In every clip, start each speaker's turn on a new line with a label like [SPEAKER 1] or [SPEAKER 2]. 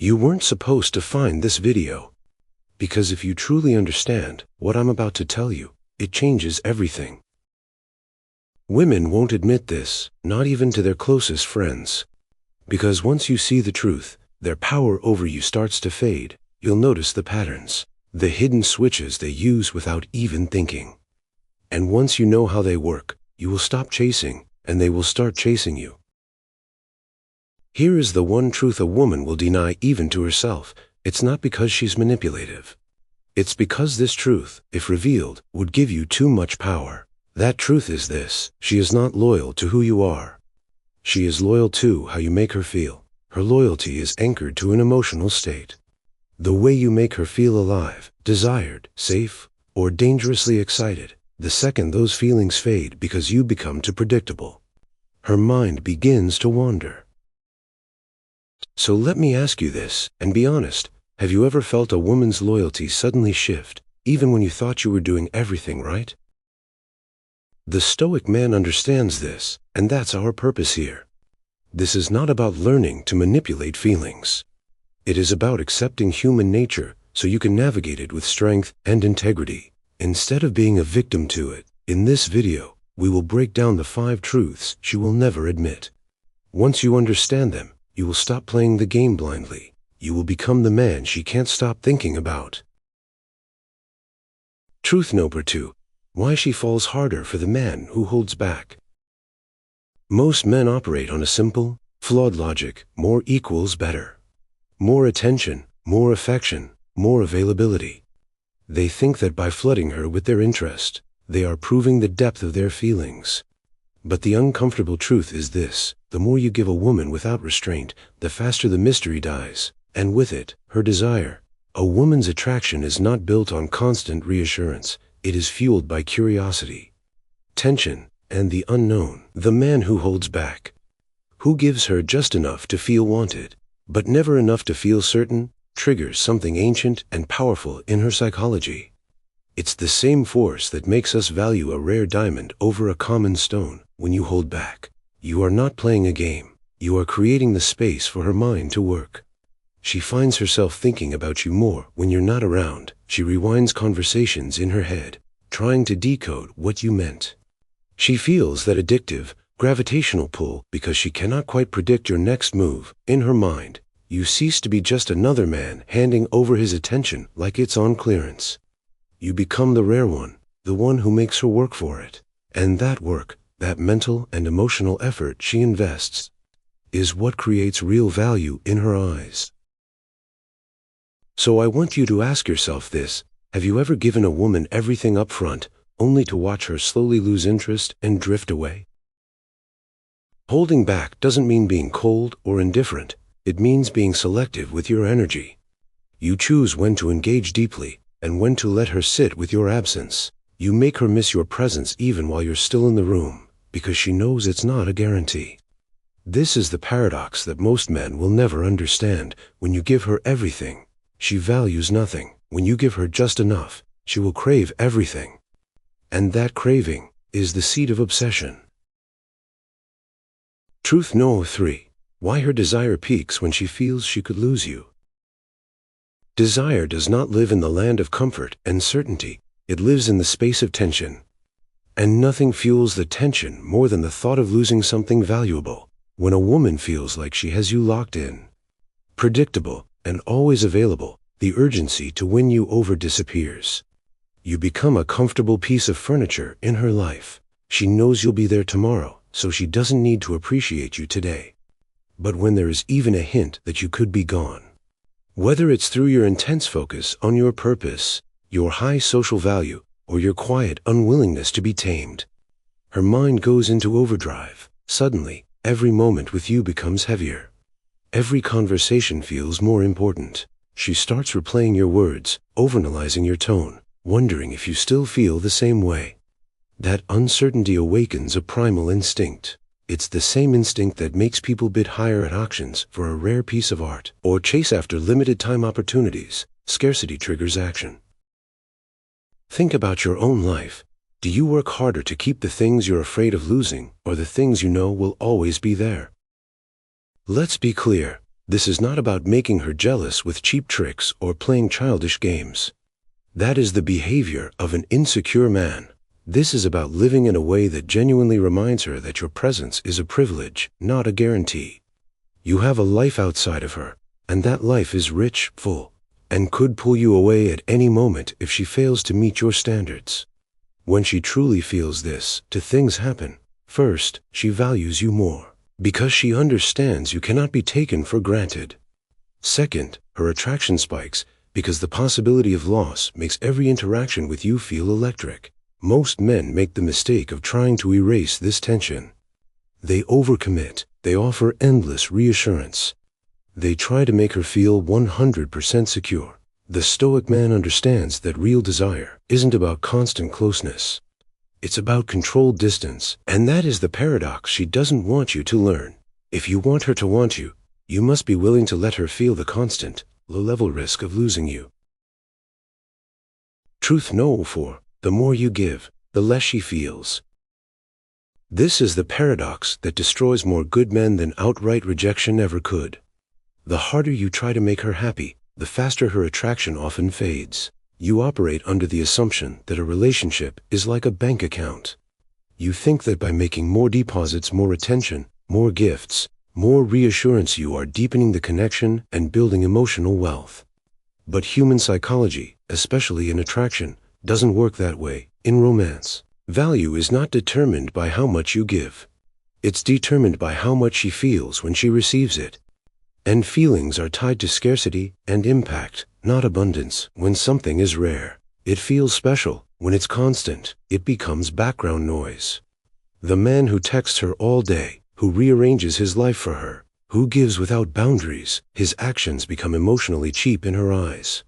[SPEAKER 1] You weren't supposed to find this video. Because if you truly understand what I'm about to tell you, it changes everything. Women won't admit this, not even to their closest friends. Because once you see the truth, their power over you starts to fade. You'll notice the patterns, the hidden switches they use without even thinking. And once you know how they work, you will stop chasing, and they will start chasing you. Here is the one truth a woman will deny even to herself. It's not because she's manipulative. It's because this truth, if revealed, would give you too much power. That truth is this: she is not loyal to who you are. She is loyal to how you make her feel. Her loyalty is anchored to an emotional state. The way you make her feel alive, desired, safe, or dangerously excited. The second those feelings fade because you become too predictable, her mind begins to wander. So let me ask you this, and be honest. Have you ever felt a woman's loyalty suddenly shift, even when you thought you were doing everything right? The Stoic man understands this, and that's our purpose here. This is not about learning to manipulate feelings. It is about accepting human nature so you can navigate it with strength and integrity, instead of being a victim to it. In this video, we will break down the 5 truths she will never admit. Once you understand them, you will stop playing the game blindly. You will become the man she can't stop thinking about. Truth number 2. Why she falls harder for the man who holds back. Most men operate on a simple, flawed logic: more equals better. More attention, more affection, more availability. They think that by flooding her with their interest, they are proving the depth of their feelings. But the uncomfortable truth is this: the more you give a woman without restraint, the faster the mystery dies, and with it, her desire. A woman's attraction is not built on constant reassurance. It is fueled by curiosity, tension, and the unknown. The man who holds back, who gives her just enough to feel wanted, but never enough to feel certain, triggers something ancient and powerful in her psychology. It's the same force that makes us value a rare diamond over a common stone. When you hold back, you are not playing a game. You are creating the space for her mind to work. She finds herself thinking about you more when you're not around. She rewinds conversations in her head, trying to decode what you meant. She feels that addictive, gravitational pull because she cannot quite predict your next move. In her mind, you cease to be just another man handing over his attention like it's on clearance. You become the rare one, the one who makes her work for it. And that work, that mental and emotional effort she invests, is what creates real value in her eyes. So I want you to ask yourself this: have you ever given a woman everything up front, only to watch her slowly lose interest and drift away? Holding back doesn't mean being cold or indifferent. It means being selective with your energy. You choose when to engage deeply and when to let her sit with your absence. You make her miss your presence even while you're still in the room, because she knows it's not a guarantee. This is the paradox that most men will never understand. When you give her everything, she values nothing. When you give her just enough, she will crave everything. And that craving is the seed of obsession. Truth number 3. Why her desire peaks when she feels she could lose you. Desire does not live in the land of comfort and certainty. It lives in the space of tension. And nothing fuels the tension more than the thought of losing something valuable. When a woman feels like she has you locked in, predictable, and always available, the urgency to win you over disappears. You become a comfortable piece of furniture in her life. She knows you'll be there tomorrow, so she doesn't need to appreciate you today. But when there is even a hint that you could be gone, whether it's through your intense focus on your purpose, your high social value, or your quiet unwillingness to be tamed, her mind goes into overdrive. Suddenly, every moment with you becomes heavier. Every conversation feels more important. She starts replaying your words, overanalyzing your tone, wondering if you still feel the same way. That uncertainty awakens a primal instinct. It's the same instinct that makes people bid higher at auctions for a rare piece of art, or chase after limited-time opportunities. Scarcity triggers action. Think about your own life. Do you work harder to keep the things you're afraid of losing, or the things you know will always be there? Let's be clear. This is not about making her jealous with cheap tricks or playing childish games. That is the behavior of an insecure man. This is about living in a way that genuinely reminds her that your presence is a privilege, not a guarantee. You have a life outside of her, and that life is rich, full, and could pull you away at any moment if she fails to meet your standards. When she truly feels this, two things happen. First, she values you more, because she understands you cannot be taken for granted. Second, her attraction spikes, because the possibility of loss makes every interaction with you feel electric. Most men make the mistake of trying to erase this tension. They overcommit. They offer endless reassurance. They try to make her feel 100% secure. The Stoic man understands that real desire isn't about constant closeness. It's about controlled distance, and that is the paradox she doesn't want you to learn. If you want her to want you, you must be willing to let her feel the constant, low-level risk of losing you. Truth no. 4. The more you give, the less she feels. This is the paradox that destroys more good men than outright rejection ever could. The harder you try to make her happy, the faster her attraction often fades. You operate under the assumption that a relationship is like a bank account. You think that by making more deposits, more attention, more gifts, more reassurance, you are deepening the connection and building emotional wealth. But human psychology, especially in attraction, doesn't work that way. In romance, value is not determined by how much you give. It's determined by how much she feels when she receives it. And feelings are tied to scarcity and impact, not abundance. When something is rare, it feels special. When it's constant, it becomes background noise. The man who texts her all day, who rearranges his life for her, who gives without boundaries, his actions become emotionally cheap in her eyes.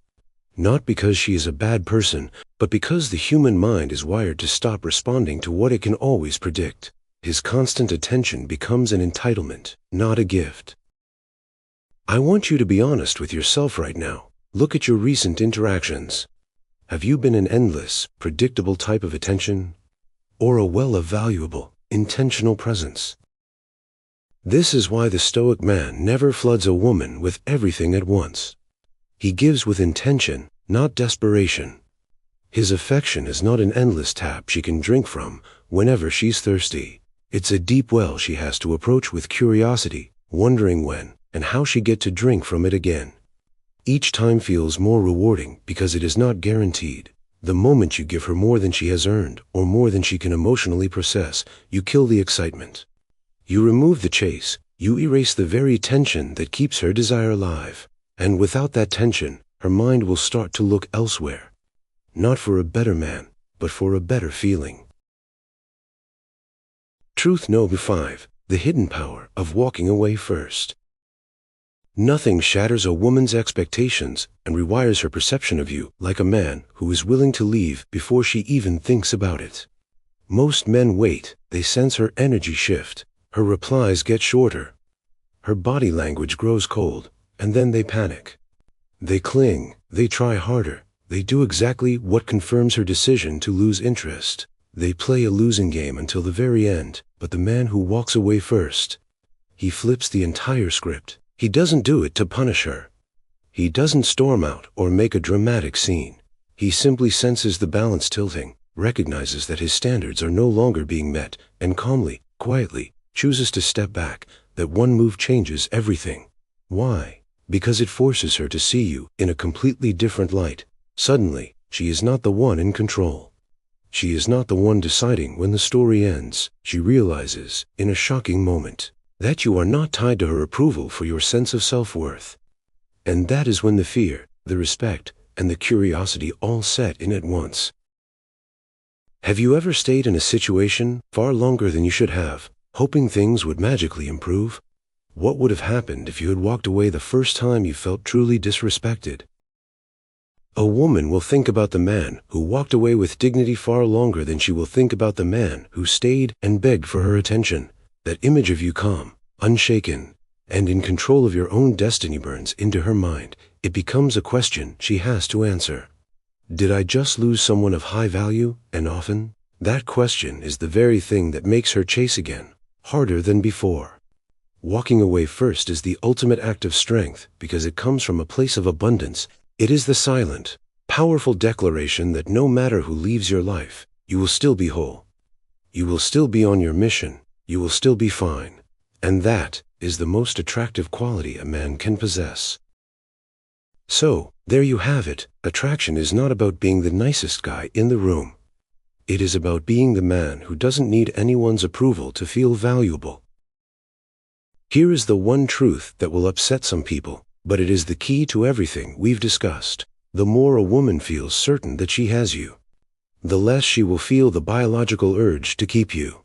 [SPEAKER 1] Not because she is a bad person, but because the human mind is wired to stop responding to what it can always predict. His constant attention becomes an entitlement, not a gift. I want you to be honest with yourself right now. Look at your recent interactions. Have you been an endless, predictable type of attention, or a well of valuable, intentional presence? This is why the Stoic man never floods a woman with everything at once. He gives with intention, not desperation. His affection is not an endless tap she can drink from whenever she's thirsty. It's a deep well she has to approach with curiosity, wondering when and how she get to drink from it again. Each time feels more rewarding because it is not guaranteed. The moment you give her more than she has earned or more than she can emotionally process, you kill the excitement. You remove the chase. You erase the very tension that keeps her desire alive. And without that tension, her mind will start to look elsewhere. Not for a better man, but for a better feeling. Truth no. 5. The hidden power of walking away first. Nothing shatters a woman's expectations and rewires her perception of you like a man who is willing to leave before she even thinks about it. Most men wait. They sense her energy shift. Her replies get shorter. Her body language grows cold. And then they panic. They cling, they try harder, they do exactly what confirms her decision to lose interest. They play a losing game until the very end, but the man who walks away first, he flips the entire script. He doesn't do it to punish her. He doesn't storm out or make a dramatic scene. He simply senses the balance tilting, recognizes that his standards are no longer being met, and calmly, quietly, chooses to step back. That one move changes everything. Why? Because it forces her to see you in a completely different light. Suddenly, she is not the one in control. She is not the one deciding when the story ends. She realizes, in a shocking moment, that you are not tied to her approval for your sense of self-worth. And that is when the fear, the respect, and the curiosity all set in at once. Have you ever stayed in a situation far longer than you should have, hoping things would magically improve? What would have happened if you had walked away the first time you felt truly disrespected? A woman will think about the man who walked away with dignity far longer than she will think about the man who stayed and begged for her attention. That image of you calm, unshaken, and in control of your own destiny burns into her mind. It becomes a question she has to answer. Did I just lose someone of high value? And often, that question is the very thing that makes her chase again, harder than before. Walking away first is the ultimate act of strength because it comes from a place of abundance. It is the silent, powerful declaration that no matter who leaves your life, you will still be whole. You will still be on your mission. You will still be fine. And that is the most attractive quality a man can possess. So, there you have it. Attraction is not about being the nicest guy in the room. It is about being the man who doesn't need anyone's approval to feel valuable. Here is the one truth that will upset some people, but it is the key to everything we've discussed. The more a woman feels certain that she has you, the less she will feel the biological urge to keep you.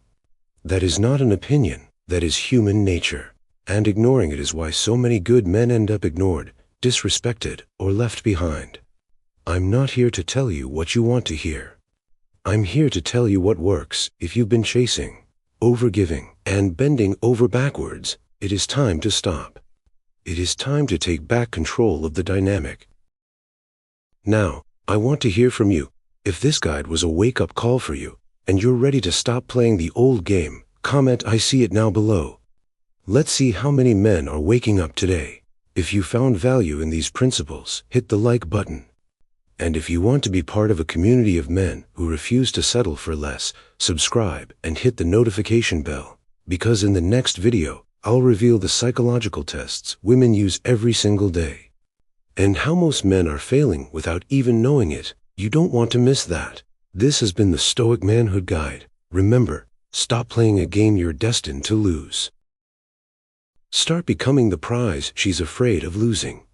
[SPEAKER 1] That is not an opinion, that is human nature. And ignoring it is why so many good men end up ignored, disrespected, or left behind. I'm not here to tell you what you want to hear. I'm here to tell you what works. If you've been chasing, overgiving, and bending over backwards, it is time to stop. It is time to take back control of the dynamic. Now, I want to hear from you. If this guide was a wake-up call for you, and you're ready to stop playing the old game, comment "I see it now" below. Let's see how many men are waking up today. If you found value in these principles, hit the like button. And if you want to be part of a community of men who refuse to settle for less, subscribe and hit the notification bell, because in the next video, I'll reveal the psychological tests women use every single day, and how most men are failing without even knowing it. You don't want to miss that. This has been the Stoic Manhood Guide. Remember, stop playing a game you're destined to lose. Start becoming the prize she's afraid of losing.